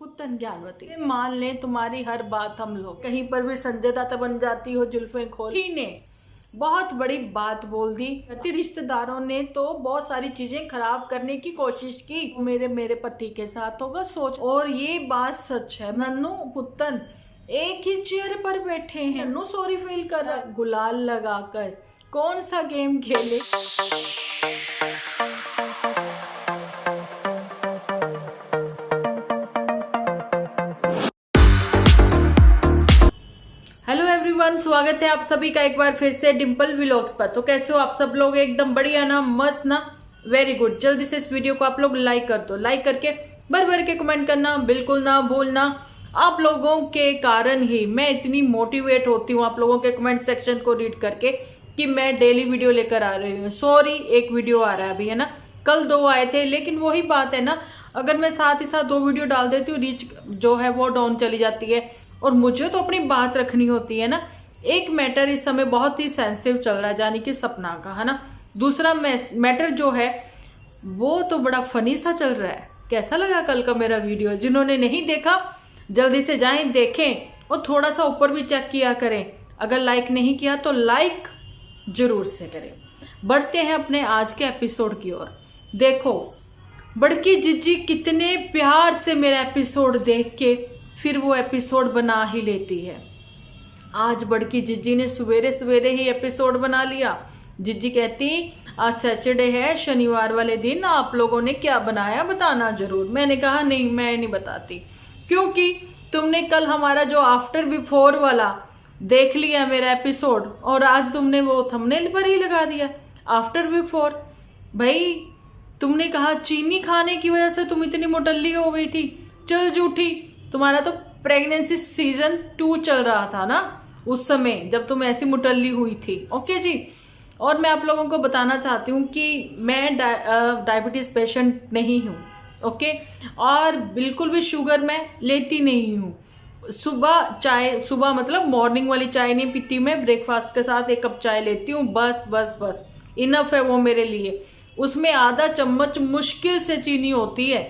Putin Gyanvati, मान ले तुम्हारी हर बात हम लोग, कहीं पर भी संजय दत्त बन जाती हो जुल्फें खोल ही ने बहुत बड़ी बात बोल दी। रिश्तेदारों ने तो बहुत सारी चीजें खराब करने की कोशिश की, मेरे पति के साथ होगा सोच। और ये बात सच है, नन्नू पुतन एक ही चेयर पर बैठे हैं, नन्नू सॉरी फील कर रहा है, गुलाल लगाकर कौन सा गेम खेले। हेलो एवरीवन, स्वागत है आप सभी का एक बार फिर से डिम्पल व्लॉग्स पर। तो कैसे हो आप सब लोग? एकदम बढ़िया ना, मस्त ना, वेरी गुड। जल्दी से इस वीडियो को आप लोग लाइक कर दो, लाइक करके भर भर के कमेंट करना बिल्कुल ना भूलना। आप लोगों के कारण ही मैं इतनी मोटिवेट होती हूँ, आप लोगों के कमेंट सेक्शन को रीड करके, कि मैं डेली वीडियो लेकर आ रही हूँ। सॉरी एक वीडियो आ रहा है अभी, है ना, कल 2 आए थे, लेकिन वही बात है ना, अगर मैं साथ ही साथ 2 वीडियो डाल देती हूँ, रीच जो है वो डाउन चली जाती है। और मुझे तो अपनी बात रखनी होती है ना। एक मैटर इस समय बहुत ही सेंसिटिव चल रहा है, यानी कि सपना का, है ना। दूसरा मैटर जो है वो तो बड़ा फनी सा चल रहा है। कैसा लगा कल का मेरा वीडियो? जिन्होंने नहीं देखा जल्दी से जाएं देखें, और थोड़ा सा ऊपर भी चेक किया करें। अगर लाइक नहीं किया तो लाइक जरूर से करें। बढ़ते हैं अपने आज के एपिसोड की ओर। देखो, बड़की जीजी कितने प्यार से मेरा एपिसोड देख के फिर वो एपिसोड बना ही लेती है। आज बड़की जीजी ने सवेरे सवेरे ही एपिसोड बना लिया। जीजी कहती, आज सैटरडे है, शनिवार वाले दिन आप लोगों ने क्या बनाया बताना जरूर। मैंने कहा नहीं, मैं नहीं बताती, क्योंकि तुमने कल हमारा जो आफ्टर बिफोर वाला देख लिया मेरा एपिसोड, और आज तुमने वो थंबनेल पर ही लगा दिया आफ्टर बिफोर। भाई तुमने कहा चीनी खाने की वजह से तुम इतनी मोटल्ली हो गई थी। चल झूठी, तुम्हारा तो प्रेगनेंसी सीजन 2 चल रहा था ना उस समय, जब तुम ऐसी मुटल्ली हुई थी। ओके जी। और मैं आप लोगों को बताना चाहती हूँ कि मैं डायबिटीज़ पेशेंट नहीं हूँ, ओके। और बिल्कुल भी शुगर मैं लेती नहीं हूँ। सुबह चाय, सुबह मतलब मॉर्निंग वाली चाय नहीं पीती मैं, ब्रेकफास्ट के साथ 1 कप चाय लेती हूँ, बस बस बस इनफ है वो मेरे लिए। उसमें आधा चम्मच मुश्किल से चीनी होती है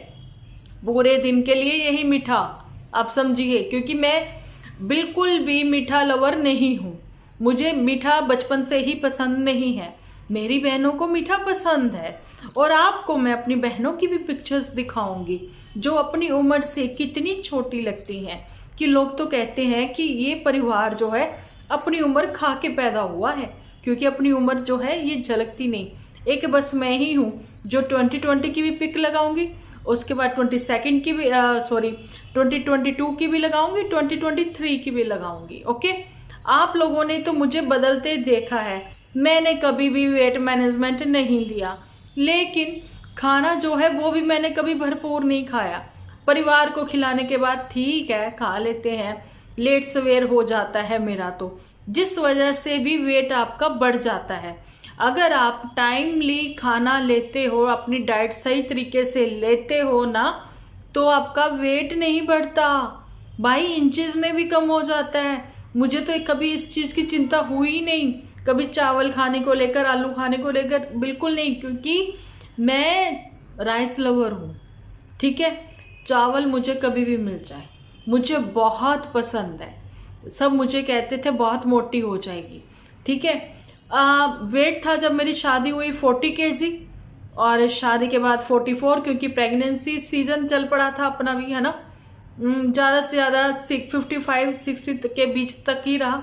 पूरे दिन के लिए, यही मीठा आप समझिए, क्योंकि मैं बिल्कुल भी मीठा लवर नहीं हूँ। मुझे मीठा बचपन से ही पसंद नहीं है। मेरी बहनों को मीठा पसंद है, और आपको मैं अपनी बहनों की भी पिक्चर्स दिखाऊंगी जो अपनी उम्र से कितनी छोटी लगती हैं, कि लोग तो कहते हैं कि ये परिवार जो है अपनी उम्र खा के पैदा हुआ है, क्योंकि अपनी उम्र जो है ये झलकती नहीं। एक बस मैं ही हूँ जो 2020 की भी पिक लगाऊंगी, उसके बाद 22 की भी 2022 की भी लगाऊंगी, 2023 की भी लगाऊंगी। ओके, आप लोगों ने तो मुझे बदलते देखा है। मैंने कभी भी वेट मैनेजमेंट नहीं लिया, लेकिन खाना जो है वो भी मैंने कभी भरपूर नहीं खाया। परिवार को खिलाने के बाद ठीक है खा लेते हैं, लेट सवेर हो जाता है मेरा, तो जिस वजह से भी वेट आपका बढ़ जाता है। अगर आप टाइमली खाना लेते हो, अपनी डाइट सही तरीके से लेते हो ना, तो आपका वेट नहीं बढ़ता भाई, इंचेस में भी कम हो जाता है। मुझे तो कभी इस चीज़ की चिंता हुई नहीं, कभी चावल खाने को लेकर, आलू खाने को लेकर, बिल्कुल नहीं, क्योंकि मैं राइस लवर हूँ। ठीक है, चावल मुझे कभी भी मिल जाए, मुझे बहुत पसंद है। सब मुझे कहते थे बहुत मोटी हो जाएगी। ठीक है, वेट था जब मेरी शादी हुई 40 kg, और शादी के बाद 44, क्योंकि प्रेगनेंसी सीजन चल पड़ा था अपना भी, है ना। ज़्यादा से ज़्यादा 55-60 के बीच तक ही रहा।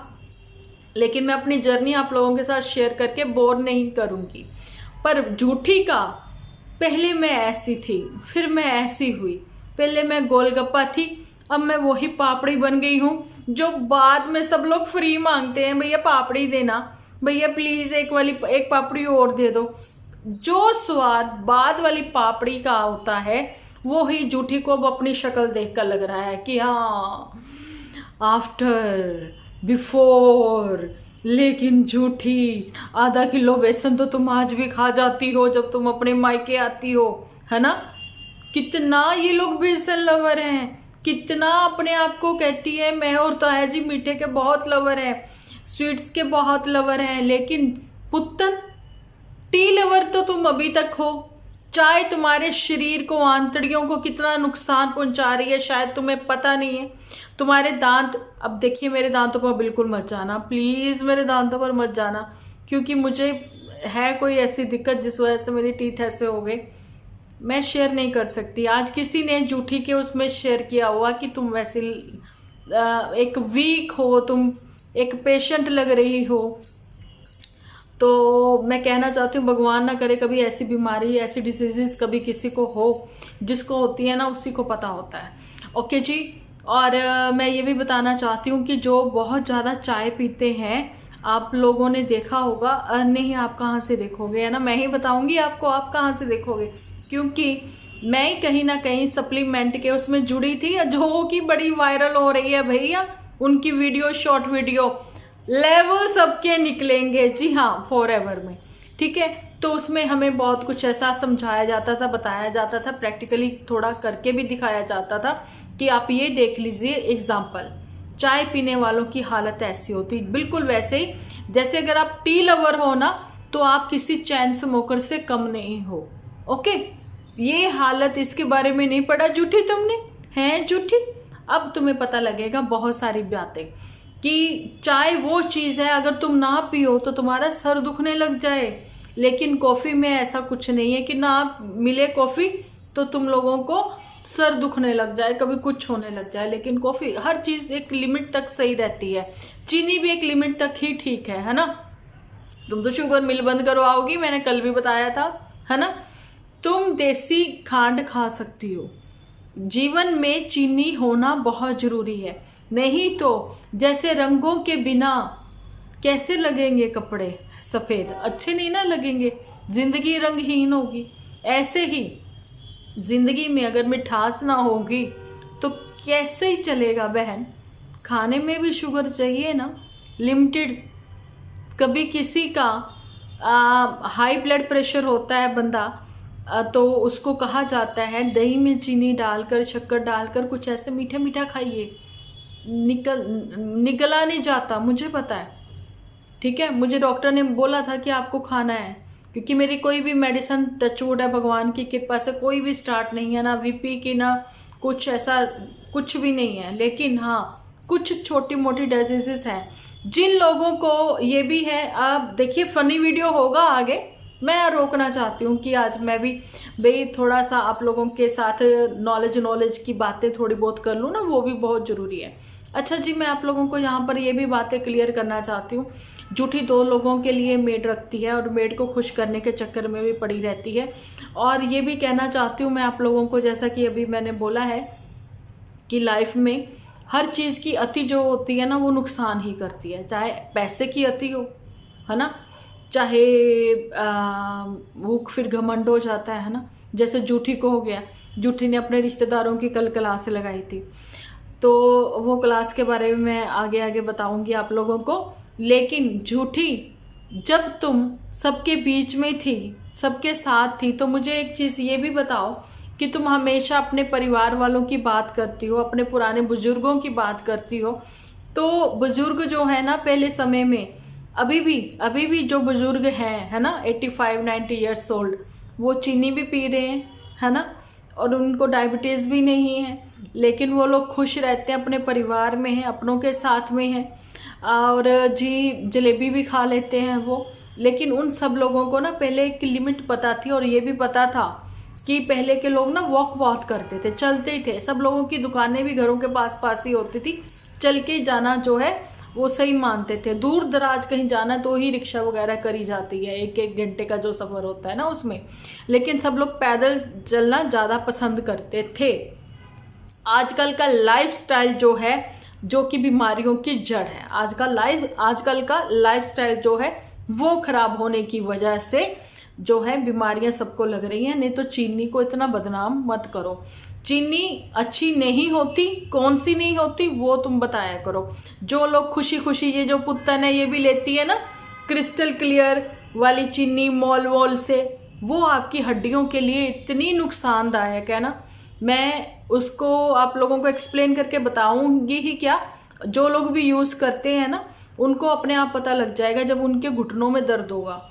लेकिन मैं अपनी जर्नी आप लोगों के साथ शेयर करके बोर नहीं करूँगी। पर झूठी का, पहले मैं ऐसी थी, फिर मैं ऐसी हुई। पहले मैं गोलगप्पा थी, अब मैं वही पापड़ी बन गई हूँ जो बाद में सब लोग फ्री मांगते हैं, भैया पापड़ी देना, भैया प्लीज़ एक पापड़ी और दे दो। जो स्वाद बाद वाली पापड़ी का होता है, वो ही झूठी को अब अपनी शक्ल देखकर लग रहा है कि हाँ आफ्टर बिफोर। लेकिन झूठी, आधा किलो बेसन तो तुम आज भी खा जाती हो जब तुम अपने मायके आती हो, है ना। कितना ये लोग बेसन लवर हैं, कितना अपने आप को कहती है मैं और ताया जी मीठे के बहुत लवर हैं, स्वीट्स के बहुत लवर हैं, लेकिन पुत्तन टी लवर तो तुम अभी तक हो। चाय तुम्हारे शरीर को, आंतड़ियों को कितना नुकसान पहुंचा रही है शायद तुम्हें पता नहीं है। तुम्हारे दांत, अब देखिए मेरे दांतों पर बिल्कुल मत जाना प्लीज़, मेरे दांतों पर मत जाना, क्योंकि मुझे है कोई ऐसी दिक्कत जिस वजह से मेरे टीथ ऐसे हो गए। मैं शेयर नहीं कर सकती। आज किसी ने जूठी के उसमें शेयर किया हुआ कि तुम वैसे एक वीक हो, तुम एक पेशेंट लग रही हो। तो मैं कहना चाहती हूँ भगवान ना करे कभी ऐसी बीमारी, ऐसी डिसीजेस कभी किसी को हो। जिसको होती है ना उसी को पता होता है। ओके जी। और मैं ये भी बताना चाहती हूँ कि जो बहुत ज़्यादा चाय पीते हैं, आप लोगों ने देखा होगा, नहीं आप कहाँ से देखोगे, है ना, मैं ही बताऊँगी आपको, आप कहाँ से देखोगे, क्योंकि मैं ही कहीं ना कहीं सप्लीमेंट के उसमें जुड़ी थी, जो कि बड़ी वायरल हो रही है भैया। उनकी वीडियो, शॉर्ट वीडियो, लेवल सबके निकलेंगे जी हाँ, फॉरएवर में, ठीक है। तो उसमें हमें बहुत कुछ ऐसा समझाया जाता था, बताया जाता था, प्रैक्टिकली थोड़ा करके भी दिखाया जाता था कि आप ये देख लीजिए एग्जाम्पल, चाय पीने वालों की हालत ऐसी होती, बिल्कुल वैसे ही जैसे अगर आप टी लवर हो ना तो आप किसी चैन स्मोकर से कम नहीं हो। ओके, ये हालत, इसके बारे में नहीं पढ़ा जूठी तुमने, है जूठी। अब तुम्हें पता लगेगा बहुत सारी बातें कि चाय वो चीज़ है अगर तुम ना पियो तो तुम्हारा सर दुखने लग जाए, लेकिन कॉफ़ी में ऐसा कुछ नहीं है कि ना मिले कॉफ़ी तो तुम लोगों को सर दुखने लग जाए, कभी कुछ होने लग जाए। लेकिन कॉफ़ी, हर चीज़ एक लिमिट तक सही रहती है। चीनी भी एक लिमिट तक ही ठीक है ना। तुम तो शुगर मिल बंद करवाओगी, मैंने कल भी बताया था, है ना। तुम देसी खांड खा सकती हो। जीवन में चीनी होना बहुत ज़रूरी है, नहीं तो जैसे रंगों के बिना कैसे लगेंगे कपड़े सफ़ेद, अच्छे नहीं ना लगेंगे, ज़िंदगी रंगहीन होगी। ऐसे ही ज़िंदगी में अगर मिठास ना होगी तो कैसे ही चलेगा बहन। खाने में भी शुगर चाहिए ना, लिमिटेड। कभी किसी का हाई ब्लड प्रेशर होता है बंदा, तो उसको कहा जाता है दही में चीनी डालकर, शक्कर डालकर कुछ ऐसे मीठा मीठा खाइए, निगला नहीं जाता, मुझे पता है, ठीक है। मुझे डॉक्टर ने बोला था कि आपको खाना है, क्योंकि मेरी कोई भी मेडिसिन, टचवुड है भगवान की कृपा से, कोई भी स्टार्ट नहीं है, ना बीपी की, ना कुछ ऐसा कुछ भी नहीं है। लेकिन हाँ, कुछ छोटी मोटी डिजीजेस हैं जिन लोगों को ये भी है। आप देखिए फनी वीडियो होगा आगे, मैं रोकना चाहती हूँ कि आज मैं भी भाई थोड़ा सा आप लोगों के साथ नॉलेज की बातें थोड़ी बहुत कर लूँ ना, वो भी बहुत ज़रूरी है। अच्छा जी, मैं आप लोगों को यहाँ पर ये भी बातें क्लियर करना चाहती हूँ। जूठी दो लोगों के लिए मेड रखती है और मेड को खुश करने के चक्कर में भी पड़ी रहती है। और ये भी कहना चाहती हूँ मैं आप लोगों को, जैसा कि अभी मैंने बोला है कि लाइफ में हर चीज़ की अति जो होती है ना वो नुकसान ही करती है। चाहे पैसे की अति हो, है ना, चाहे वो फिर घमंड हो जाता है ना, जैसे जूठी को हो गया। जूठी ने अपने रिश्तेदारों की कल क्लास लगाई थी, तो वो क्लास के बारे में मैं आगे आगे बताऊंगी आप लोगों को। लेकिन झूठी, जब तुम सबके बीच में थी, सबके साथ थी, तो मुझे एक चीज़ ये भी बताओ कि तुम हमेशा अपने परिवार वालों की बात करती हो, अपने पुराने बुजुर्गों की बात करती हो। तो बुजुर्ग जो है ना पहले समय में, अभी भी जो बुजुर्ग हैं, है ना, 85-90 ईयर्स ओल्ड, वो चीनी भी पी रहे हैं, है ना, और उनको डायबिटीज़ भी नहीं है, लेकिन वो लोग खुश रहते हैं, अपने परिवार में हैं, अपनों के साथ में हैं, और जी जलेबी भी खा लेते हैं वो। लेकिन उन सब लोगों को ना पहले एक लिमिट पता थी, और ये भी पता था कि पहले के लोग ना वॉक बहुत करते थे, चलते ही थे। सब लोगों की दुकानें भी घरों के पास पास ही होती थी, चल के जाना जो है वो सही मानते थे। दूर दराज कहीं जाना तो ही रिक्शा वगैरह करी जाती है, 1-1 घंटे का जो सफ़र होता है ना उसमें, लेकिन सब लोग पैदल चलना ज़्यादा पसंद करते थे। आजकल का लाइफस्टाइल जो है, जो कि बीमारियों की जड़ है, आजकल का लाइफस्टाइल जो है वो खराब होने की वजह से जो है बीमारियां सबको लग रही हैं। नहीं तो चीनी को इतना बदनाम मत करो। चीनी अच्छी नहीं होती, कौन सी नहीं होती वो तुम बताया करो। जो लोग खुशी खुशी, ये जो पुत्तन है ये भी लेती है ना क्रिस्टल क्लियर वाली चीनी मॉल वॉल से, वो आपकी हड्डियों के लिए इतनी नुकसानदायक है ना, मैं उसको आप लोगों को एक्सप्लेन करके बताऊंगी ही क्या। जो लोग भी यूज़ करते हैं ना उनको अपने आप पता लग जाएगा जब उनके घुटनों में दर्द होगा।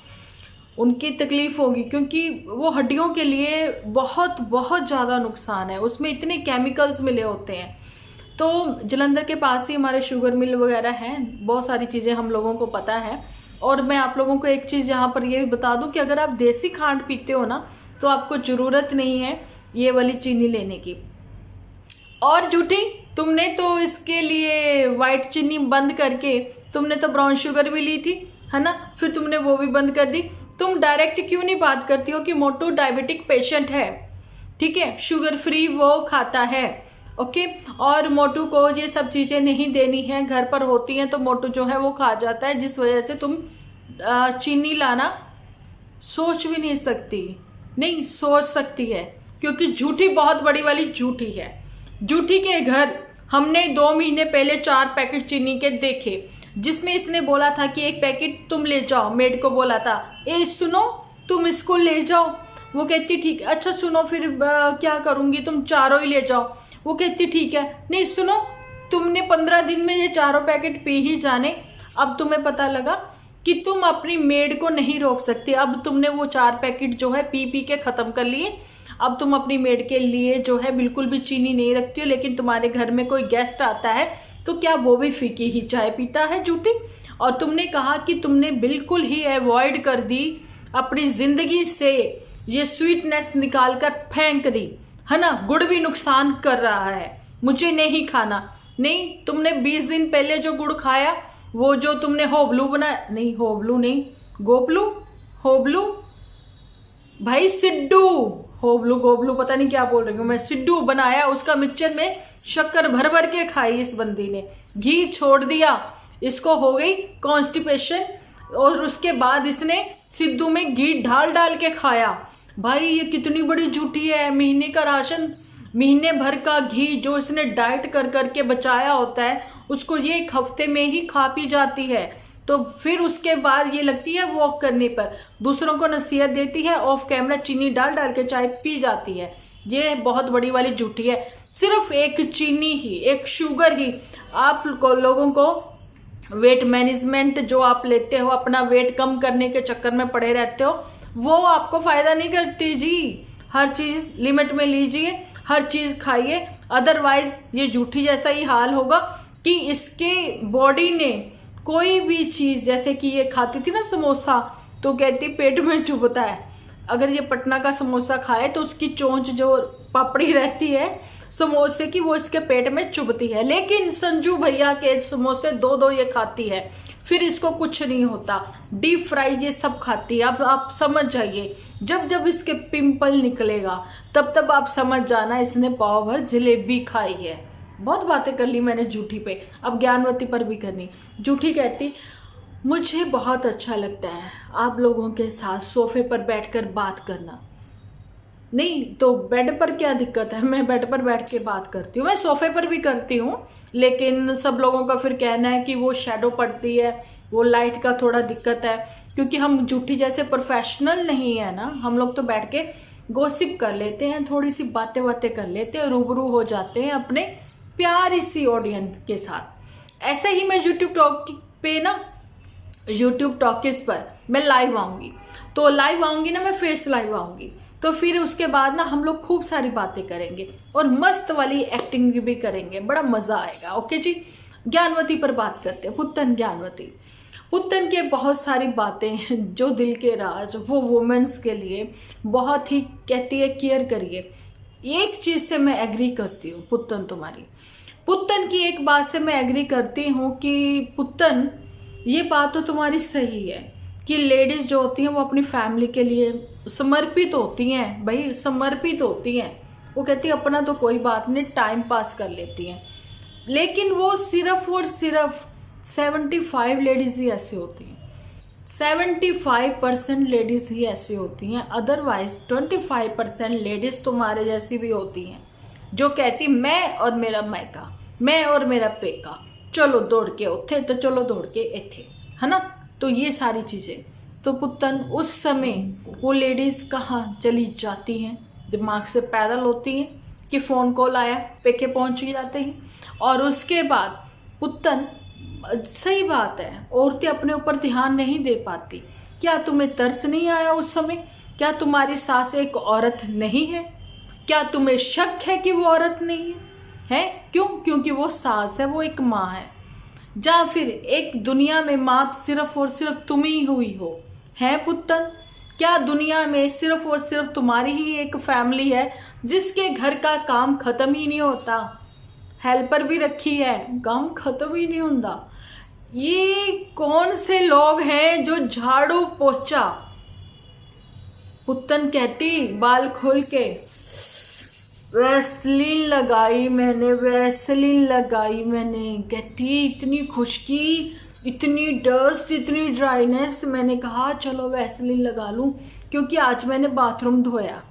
उनकी तकलीफ़ होगी, क्योंकि वो हड्डियों के लिए बहुत बहुत ज़्यादा नुकसान है, उसमें इतने केमिकल्स मिले होते हैं। तो जलंधर के पास ही हमारे शुगर मिल वगैरह हैं, बहुत सारी चीज़ें हम लोगों को पता है। और मैं आप लोगों को एक चीज़ यहाँ पर ये भी बता दूँ कि अगर आप देसी खांड पीते हो ना, तो आपको ज़रूरत नहीं है ये वाली चीनी लेने की। और झूठी, तुमने तो इसके लिए वाइट चीनी बंद करके तुमने तो ब्राउन शुगर भी ली थी, है ना, फिर तुमने वो भी बंद कर दी। तुम डायरेक्ट क्यों नहीं बात करती हो कि मोटू डायबिटिक पेशेंट है, ठीक है, शुगर फ्री वो खाता है, ओके। और मोटू को ये सब चीज़ें नहीं देनी है, घर पर होती हैं तो मोटू जो है वो खा जाता है, जिस वजह से तुम चीनी लाना सोच भी नहीं सकती। नहीं सोच सकती है, क्योंकि झूठी बहुत बड़ी वाली झूठी है। झूठी के घर हमने 2 महीने पहले 4 पैकेट चीनी के देखे, जिसमें इसने बोला था कि एक पैकेट तुम ले जाओ, मेड को बोला था, ए सुनो तुम इसको ले जाओ। वो कहती ठीक, अच्छा सुनो फिर क्या करूँगी, तुम चारों ही ले जाओ। वो कहती ठीक है। नहीं सुनो, तुमने 15 दिन में ये 4 पैकेट पी ही जाने। अब तुम्हें पता लगा कि तुम अपनी मेड को नहीं रोक सकती। अब तुमने वो 4 पैकेट जो है पी पी के ख़त्म कर लिए। अब तुम अपनी मेड के लिए जो है बिल्कुल भी चीनी नहीं रखती हो, लेकिन तुम्हारे घर में कोई गेस्ट आता है तो क्या वो भी फीकी ही चाय पीता है झूठी। और तुमने कहा कि तुमने बिल्कुल ही अवॉइड कर दी अपनी ज़िंदगी से, ये स्वीटनेस निकाल कर फेंक दी, है ना। गुड़ भी नुकसान कर रहा है, मुझे नहीं खाना। नहीं, तुमने 20 दिन पहले जो गुड़ खाया, वो जो तुमने होबलू बनाया, नहीं होबलू नहीं, गोपलू, होबलू भाई, सिड्डू, होबलू गोबलू पता नहीं क्या बोल रही हूँ मैं, सिड्डू बनाया, उसका मिक्सचर में शक्कर भर भर के खाई इस बंदी ने, घी छोड़ दिया, इसको हो गई कॉन्स्टिपेशन, और उसके बाद इसने सिद्धू में घी डाल डाल के खाया। भाई ये कितनी बड़ी झूठी है। महीने का राशन, महीने भर का घी जो इसने डाइट कर करके बचाया होता है, उसको ये 1 हफ्ते में ही खा पी जाती है। तो फिर उसके बाद ये लगती है वॉक करने पर, दूसरों को नसीहत देती है, ऑफ कैमरा चीनी डाल डाल के चाय पी जाती है। ये बहुत बड़ी वाली झूठी है। सिर्फ एक चीनी ही, एक शुगर ही आप लोगों को वेट मैनेजमेंट जो आप लेते हो, अपना वेट कम करने के चक्कर में पड़े रहते हो, वो आपको फ़ायदा नहीं करती जी। हर चीज़ लिमिट में लीजिए, हर चीज़ खाइए, अदरवाइज़ ये झूठी जैसा ही हाल होगा कि इसके बॉडी ने कोई भी चीज़, जैसे कि ये खाती थी ना समोसा, तो कहती पेट में चुभता है। अगर ये पटना का समोसा खाए तो उसकी चोंच जो पापड़ी रहती है समोसे की, वो इसके पेट में चुभती है। लेकिन संजू भैया के समोसे 2-2 ये खाती है, फिर इसको कुछ नहीं होता। डीप फ्राई ये सब खाती है। अब आप समझ जाइए, जब जब इसके पिंपल निकलेगा तब तब आप समझ जाना इसने पाव भर जलेबी खाई है। बहुत बातें कर ली मैंने झूठी पे, अब ज्ञानवती पर भी करनी। झूठी कहती मुझे बहुत अच्छा लगता है आप लोगों के साथ सोफे पर बैठकर बात करना। नहीं तो बेड पर क्या दिक्कत है, मैं बेड पर बैठ के बात करती हूँ, मैं सोफे पर भी करती हूँ, लेकिन सब लोगों का फिर कहना है कि वो शैडो पड़ती है, वो लाइट का थोड़ा दिक्कत है, क्योंकि हम झूठी जैसे प्रोफेशनल नहीं है ना। हम लोग तो बैठ के गॉसिप कर लेते हैं, थोड़ी सी बातें बातें कर लेते हैं, रूबरू हो जाते हैं अपने प्यारी सी ऑडियंस के साथ। ऐसे ही मैं यूट्यूब टॉक पे ना, यूट्यूब टॉकिस पर मैं लाइव आऊँगी, तो लाइव आऊँगी ना, मैं फेस लाइव आऊँगी, तो फिर उसके बाद ना हम लोग खूब सारी बातें करेंगे और मस्त वाली एक्टिंग भी करेंगे, बड़ा मज़ा आएगा। ओके जी, ज्ञानवती पर बात करते हैं। पुत्तन ज्ञानवती, पुत्तन के बहुत सारी बातें हैं जो दिल के राज, वो वुमेन्स के लिए बहुत ही कहती है केयर करिए। एक चीज़ से मैं एग्री करती हूँ पुत्तन, तुम्हारी पुत्तन की एक बात से मैं एग्री करती हूँ कि पुत्तन ये बात तो तुम्हारी सही है कि लेडीज़ जो होती हैं वो अपनी फैमिली के लिए समर्पित होती हैं, भाई समर्पित होती हैं। वो कहती है अपना तो कोई बात नहीं, टाइम पास कर लेती हैं, लेकिन वो सिर्फ और सिर्फ 75 लेडीज़ ही ऐसी होती हैं, 75% लेडीज़ ही ऐसी होती हैं। अदरवाइज 25% लेडीज़ तुम्हारे जैसी भी होती हैं जो कहती मैं और मेरा मायका, मैं और मेरा पेका, चलो दौड़ के उठे तो चलो दौड़ के इथे, है ना। तो ये सारी चीज़ें, तो पुत्तन उस समय वो लेडीज़ कहाँ चली जाती हैं, दिमाग से पैदल होती हैं कि फ़ोन कॉल आया, पेके पहुँच जाते हैं। और उसके बाद पुत्तन, सही बात है, औरतें अपने ऊपर ध्यान नहीं दे पाती, क्या तुम्हें तरस नहीं आया उस समय? क्या तुम्हारी सास एक औरत नहीं है? क्या तुम्हें शक है कि वो औरत नहीं है? क्यों? क्योंकि वो सास है, वो एक माँ है। या फिर एक दुनिया में माँ सिर्फ और सिर्फ तुम ही हुई हो? है पुत्तन? क्या दुनिया में सिर्फ और सिर्फ तुम्हारी ही एक फैमिली है जिसके घर का काम खत्म ही नहीं होता? हेल्पर भी रखी है, काम खत्म ही नहीं होता। ये कौन से लोग हैं जो झाड़ू पोछा? पुत्तन कहती बाल खोल के, वैसलीन लगाई मैंने, वैसलीन लगाई मैंने। कहती इतनी खुशकी, इतनी डस्ट, इतनी ड्राइनेस। मैंने कहा चलो वैसलीन लगा लूं क्योंकि आज मैंने बाथरूम धोया।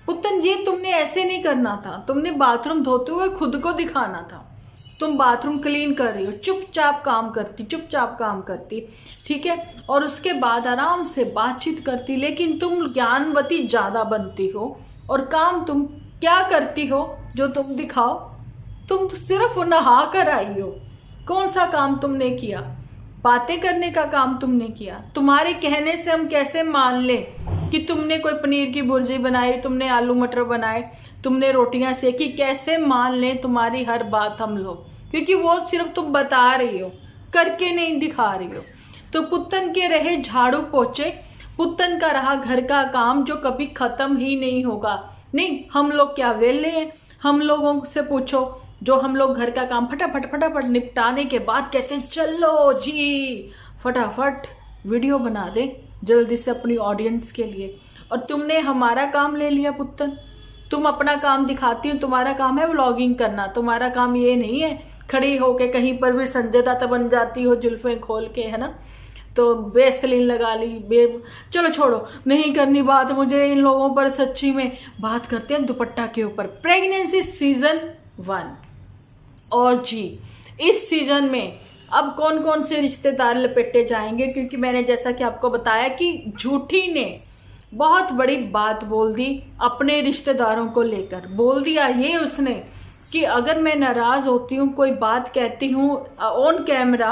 पुत्तन ये तुमने ऐसे नहीं करना था, तुमने बाथरूम धोते हुए खुद को दिखाना था। तुम बाथरूम क्लीन कर रही हो, चुपचाप काम करती, चुपचाप काम करती, ठीक है, और उसके बाद आराम से बातचीत करती। लेकिन तुम ज्ञानवती ज़्यादा बनती हो और काम तुम क्या करती हो जो तुम दिखाओ? तुम तो सिर्फ नहा कर आई हो। कौन सा काम तुमने किया? बातें करने का काम तुमने किया। तुम्हारे कहने से हम कैसे मान लें कि तुमने कोई पनीर की भुर्जी बनाई, तुमने आलू मटर बनाए, तुमने रोटियां सेकी? कैसे मान लें तुम्हारी हर बात हम लोग? क्योंकि वो सिर्फ तुम बता रही हो, करके नहीं दिखा रही हो। तो पुत्तन के रहे झाड़ू पोछे, पुत्तन का रहा घर का काम जो कभी खत्म ही नहीं होगा। नहीं, हम लोग क्या वेले हैं? हम लोगों से पूछो, जो हम लोग घर का काम फटाफट फटाफट निपटाने के बाद कहते हैं चलो जी फटाफट वीडियो बना दे जल्दी से अपनी ऑडियंस के लिए। और तुमने हमारा काम ले लिया पुत्तन। तुम अपना काम दिखाती हो, तुम्हारा काम है व्लॉगिंग करना, तुम्हारा काम ये नहीं है खड़ी होके कहीं पर भी संजय दत्त बन जाती हो जुल्फें खोल के, है ना? तो वैसलीन लगा ली, चलो छोड़ो, नहीं करनी बात मुझे इन लोगों पर। सच्ची में बात करते हैं दुपट्टा के ऊपर। Pregnancy season 1। और जी इस सीजन में अब कौन कौन से रिश्तेदार लपेटे जाएंगे, क्योंकि मैंने जैसा कि आपको बताया कि झूठी ने बहुत बड़ी बात बोल दी अपने रिश्तेदारों को लेकर। बोल दिया ये उसने कि अगर मैं नाराज़ होती हूँ, कोई बात कहती हूँ ऑन कैमरा,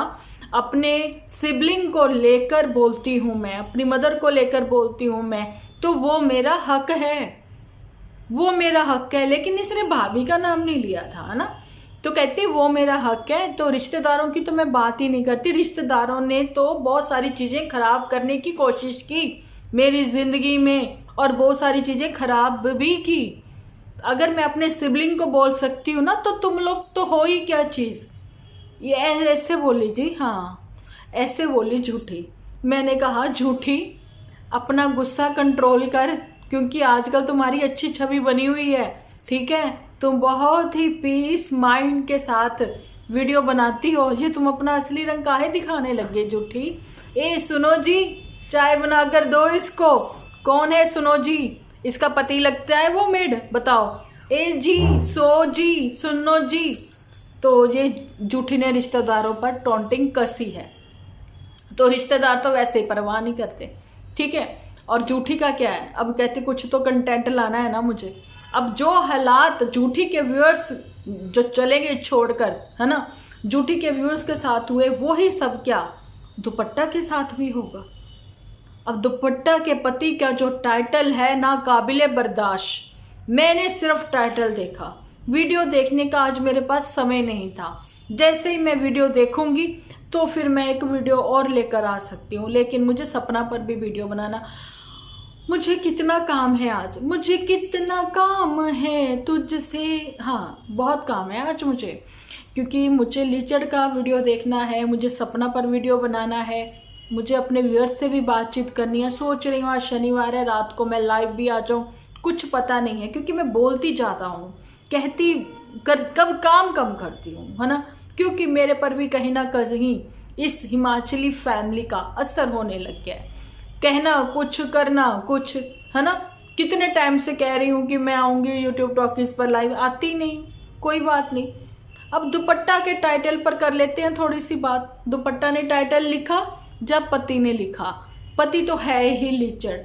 अपने सिबलिंग को लेकर बोलती हूँ मैं, अपनी मदर को लेकर बोलती हूँ मैं, तो वो मेरा हक है, वो मेरा हक है। लेकिन इसने भाभी का नाम नहीं लिया था, है ना? तो कहती वो मेरा हक है। तो रिश्तेदारों की तो मैं बात ही नहीं करती। रिश्तेदारों ने तो बहुत सारी चीज़ें खराब करने की कोशिश की मेरी ज़िंदगी में, और बहुत सारी चीज़ें खराब भी की। अगर मैं अपने सिबलिंग को बोल सकती हूँ ना, तो तुम लोग तो हो ही क्या चीज़। ये ऐसे बोली जी, हाँ ऐसे बोली झूठी। मैंने कहा झूठी अपना गुस्सा कंट्रोल कर, क्योंकि आजकल तुम्हारी अच्छी छवि बनी हुई है, ठीक है? तुम बहुत ही पीस माइंड के साथ वीडियो बनाती हो। ये तुम अपना असली रंग काहे दिखाने लग गए झूठी? ए सुनो जी, चाय बना कर दो इसको। कौन है सुनो जी? इसका पति लगता है वो मेड? बताओ। ए जी, सो जी, सुनो जी। तो ये झूठी ने रिश्तेदारों पर टॉन्टिंग कसी है। तो रिश्तेदार तो वैसे ही परवाह नहीं करते, ठीक है? और झूठी का क्या है, अब कहते कुछ तो कंटेंट लाना है ना मुझे। अब जो हालात झूठी के व्यूअर्स जो चलेंगे छोड़कर, है ना, झूठी के व्यूअर्स के साथ हुए, वो ही सब क्या दुपट्टा के साथ भी होगा। अब दुपट्टा के पति का जो टाइटल है ना काबिले बर्दाश्त। मैंने सिर्फ टाइटल देखा, वीडियो देखने का आज मेरे पास समय नहीं था। जैसे ही मैं वीडियो देखूंगी तो फिर मैं एक वीडियो और लेकर आ सकती हूँ। लेकिन मुझे सपना पर भी वीडियो बनाना, मुझे कितना काम है आज, मुझे कितना काम है तुझसे। हाँ बहुत काम है आज मुझे, क्योंकि मुझे लीचड़ का वीडियो देखना है, मुझे सपना पर वीडियो बनाना है, मुझे अपने व्यूअर्स से भी बातचीत करनी है। सोच रही हूँ आज शनिवार है, रात को मैं लाइव भी आ जाऊँ, कुछ पता नहीं है, क्योंकि मैं बोलती जाता हूँ, कहती कब काम कम करती हूँ, है ना? क्योंकि मेरे पर भी कहीं ना कहीं इस हिमाचली फैमिली का असर होने लग गया है। कहना कुछ, करना कुछ, है ना? कितने टाइम से कह रही हूँ कि मैं आऊँगी यूट्यूब टॉकीज पर लाइव, आती नहीं। कोई बात नहीं, अब दुपट्टा के टाइटल पर कर लेते हैं थोड़ी सी बात। दुपट्टा ने टाइटल लिखा जब पति ने लिखा। पति तो है ही लीचड़,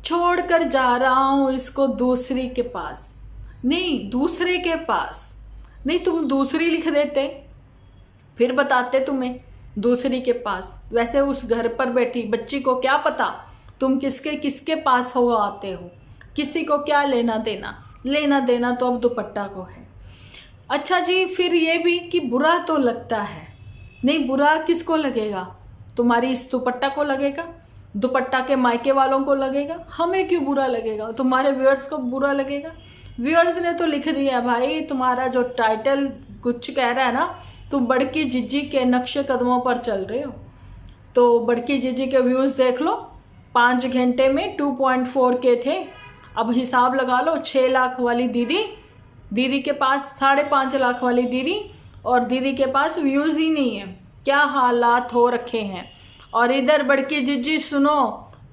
छोड़कर जा रहा हूँ इसको दूसरी के पास। नहीं, दूसरे के पास नहीं, तुम दूसरी लिख देते फिर बताते तुम्हें। दूसरी के पास। वैसे उस घर पर बैठी बच्ची को क्या पता तुम किसके किसके पास हो आते हो, किसी को क्या लेना देना। लेना देना तो अब दुपट्टा को है। अच्छा जी, फिर ये भी कि बुरा तो लगता है। नहीं, बुरा किसको लगेगा? तुम्हारी इस दुपट्टा को लगेगा, दुपट्टा के मायके वालों को लगेगा, हमें क्यों बुरा लगेगा? तुम्हारे व्यूअर्स को बुरा लगेगा। व्यूअर्स ने तो लिख दिया भाई, तुम्हारा जो टाइटल कुछ कह रहा है ना, तुम बड़की जीजी के नक्शे कदमों पर चल रहे हो। तो बड़की जीजी के व्यूज़ देख लो, 5 घंटे में 2.4K थे। अब हिसाब लगा लो, 6 लाख वाली दीदी के पास 5.5 लाख वाली दीदी, और दीदी के पास व्यूज़ ही नहीं है। क्या हालात हो रखे हैं। और इधर बड़की जीजी सुनो,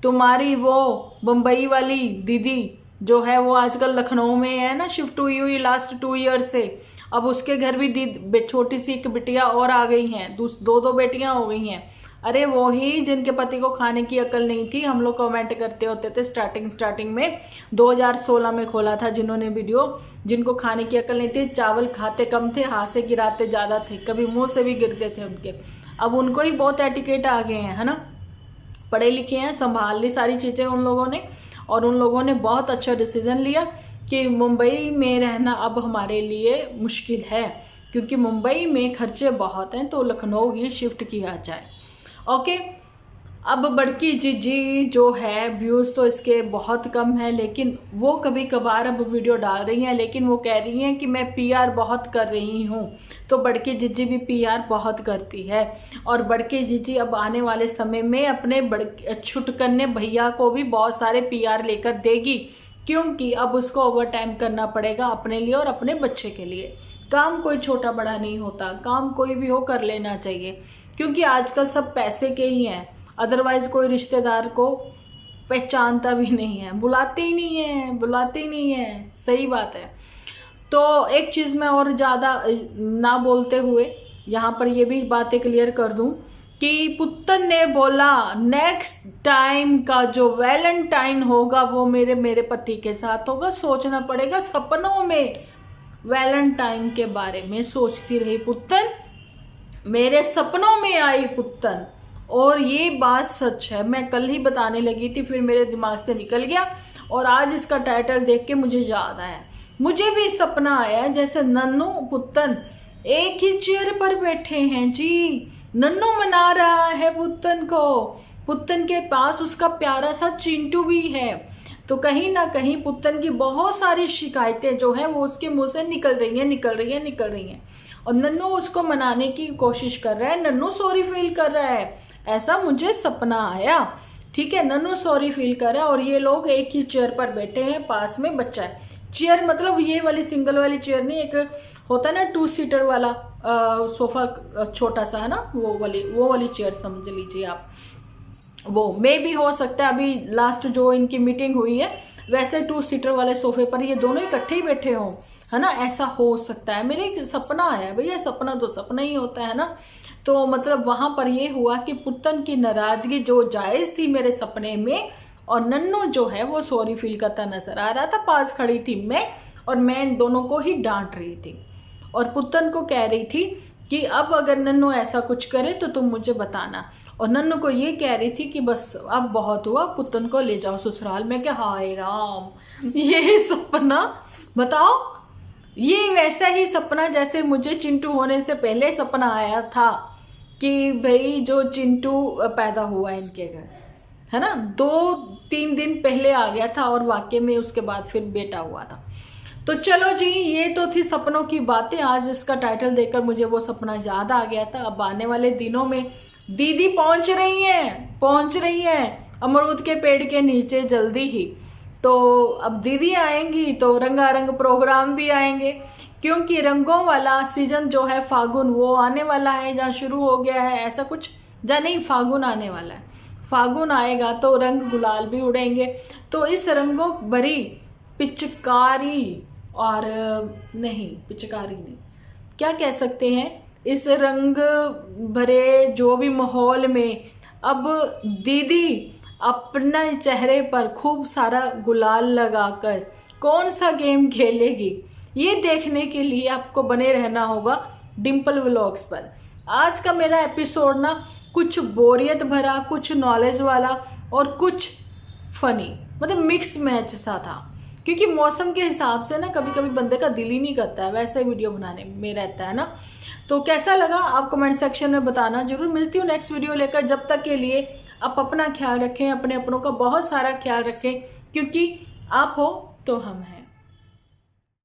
तुम्हारी वो बम्बई वाली दीदी जो है वो आजकल लखनऊ में है ना, शिफ्ट हुई हुई लास्ट 2 ईयर से। अब उसके घर भी छोटी सी एक बिटिया और आ गई हैं, दो बेटियां हो गई हैं। अरे वो ही जिनके पति को खाने की अकल नहीं थी, हम लोग कमेंट करते होते थे स्टार्टिंग में 2016 में खोला था जिन्होंने वीडियो, जिनको खाने की अकल नहीं थी, चावल खाते कम थे, हाथ से गिराते ज़्यादा थे, कभी मुंह से भी गिरते थे उनके। अब उनको ही बहुत एटिकेट आ गए हैं, है ना, पढ़े लिखे हैं, संभाल ली सारी चीज़ें उन लोगों ने। और उन लोगों ने बहुत अच्छा डिसीजन लिया कि मुंबई में रहना अब हमारे लिए मुश्किल है, क्योंकि मुंबई में खर्चे बहुत हैं, तो लखनऊ ही शिफ्ट किया जाए। ओके, अब बड़की जीजी जो है व्यूज़ तो इसके बहुत कम है, लेकिन वो कभी कभार अब वीडियो डाल रही हैं, लेकिन वो कह रही हैं कि मैं पीआर बहुत कर रही हूँ। तो बड़की जीजी भी पीआर बहुत करती है, और बड़की जीजी अब आने वाले समय में अपने छुटकन्ने भैया को भी बहुत सारे पीआर लेकर देगी, क्योंकि अब उसको ओवर टाइम करना पड़ेगा अपने लिए और अपने बच्चे के लिए। काम कोई छोटा बड़ा नहीं होता, काम कोई भी हो कर लेना चाहिए, क्योंकि आजकल सब पैसे के ही हैं। अदरवाइज़ कोई रिश्तेदार को पहचानता भी नहीं है, बुलाते ही नहीं है। सही बात है। तो एक चीज़ मैं और ज़्यादा ना बोलते हुए यहाँ पर ये भी बातें क्लियर कर दूँ कि पुत्तन ने बोला नेक्स्ट टाइम का जो वैलेंटाइन होगा वो मेरे पति के साथ होगा। सोचना पड़ेगा, सपनों में वैलेंटाइन के बारे में सोचती रही पुत्तन, मेरे सपनों में आई पुत्तन। और ये बात सच है, मैं कल ही बताने लगी थी, फिर मेरे दिमाग से निकल गया, और आज इसका टाइटल देख के मुझे याद आया। मुझे भी सपना आया जैसे नन्नू पुत्तन एक ही चेयर पर बैठे हैं जी। नन्नू मना रहा है पुत्तन को, पुत्तन के पास उसका प्यारा सा चिंटू भी है। तो कहीं ना कहीं पुत्तन की बहुत सारी शिकायतें जो हैं वो उसके मुंह से निकल रही हैं, और नन्नू उसको मनाने की कोशिश कर रहा है, नन्नू सॉरी फील कर रहा है। ऐसा मुझे सपना आया, ठीक है, नन्नू सॉरी फील कर रहा है, और ये लोग एक ही चेयर पर बैठे हैं, पास में बच्चा है। चेयर मतलब ये वाली सिंगल वाली चेयर नहीं, एक होता है ना 2 सीटर वाला सोफा, छोटा सा है ना, वो वाली चेयर समझ लीजिए आप। वो मे भी हो सकता है, अभी लास्ट जो इनकी मीटिंग हुई है वैसे 2 सीटर वाले सोफे पर ये दोनों इकट्ठे ही बैठे हों, है ना, ऐसा हो सकता है। मेरे एक सपना आया, भैया सपना तो सपना ही होता है ना। तो मतलब वहाँ पर ये हुआ कि पुत्तन की नाराज़गी जो जायज़ थी मेरे सपने में, और नन्नू जो है वो सॉरी फील करता नजर आ रहा था, पास खड़ी थी मैं, और मैं इन दोनों को ही डांट रही थी, और पुत्तन को कह रही थी कि अब अगर नन्नू ऐसा कुछ करे तो तुम मुझे बताना, और नन्नू को ये कह रही थी कि बस अब बहुत हुआ, पुत्तन को ले जाओ ससुराल में। क्या हाय राम, ये सपना बताओ, ये वैसा ही सपना जैसे मुझे चिंटू होने से पहले सपना आया था कि भाई जो चिंटू पैदा हुआ इनके घर, है ना, 2-3 दिन पहले आ गया था, और वाकई में उसके बाद फिर बेटा हुआ था। तो चलो जी, ये तो थी सपनों की बातें। आज इसका टाइटल देखकर मुझे वो सपना याद आ गया था। अब आने वाले दिनों में दीदी पहुंच रही हैं अमरूद के पेड़ के नीचे जल्दी ही। तो अब दीदी आएंगी तो रंगारंग प्रोग्राम भी आएंगे, क्योंकि रंगों वाला सीजन जो है फागुन वो आने वाला है, जहाँ शुरू हो गया है ऐसा कुछ, जहाँ नहीं, फागुन आने वाला है। फागुन आएगा तो रंग गुलाल भी उड़ेंगे। तो इस रंगों भरी पिचकारी, और नहीं पिचकारी नहीं, क्या कह सकते हैं, इस रंग भरे जो भी माहौल में अब दीदी अपने चेहरे पर खूब सारा गुलाल लगाकर कौन सा गेम खेलेगी, ये देखने के लिए आपको बने रहना होगा डिम्पल व्लॉग्स पर। आज का मेरा एपिसोड ना कुछ बोरियत भरा, कुछ नॉलेज वाला और कुछ फनी, मतलब मिक्स मैच सा था, क्योंकि मौसम के हिसाब से ना कभी कभी बंदे का दिल ही नहीं करता है वैसे वीडियो बनाने में रहता है ना। तो कैसा लगा आप कमेंट सेक्शन में बताना जरूर। मिलती हूँ नेक्स्ट वीडियो लेकर, जब तक के लिए आप अपना ख्याल रखें, अपने अपनों का बहुत सारा ख्याल रखें, क्योंकि आप हो तो हम हैं।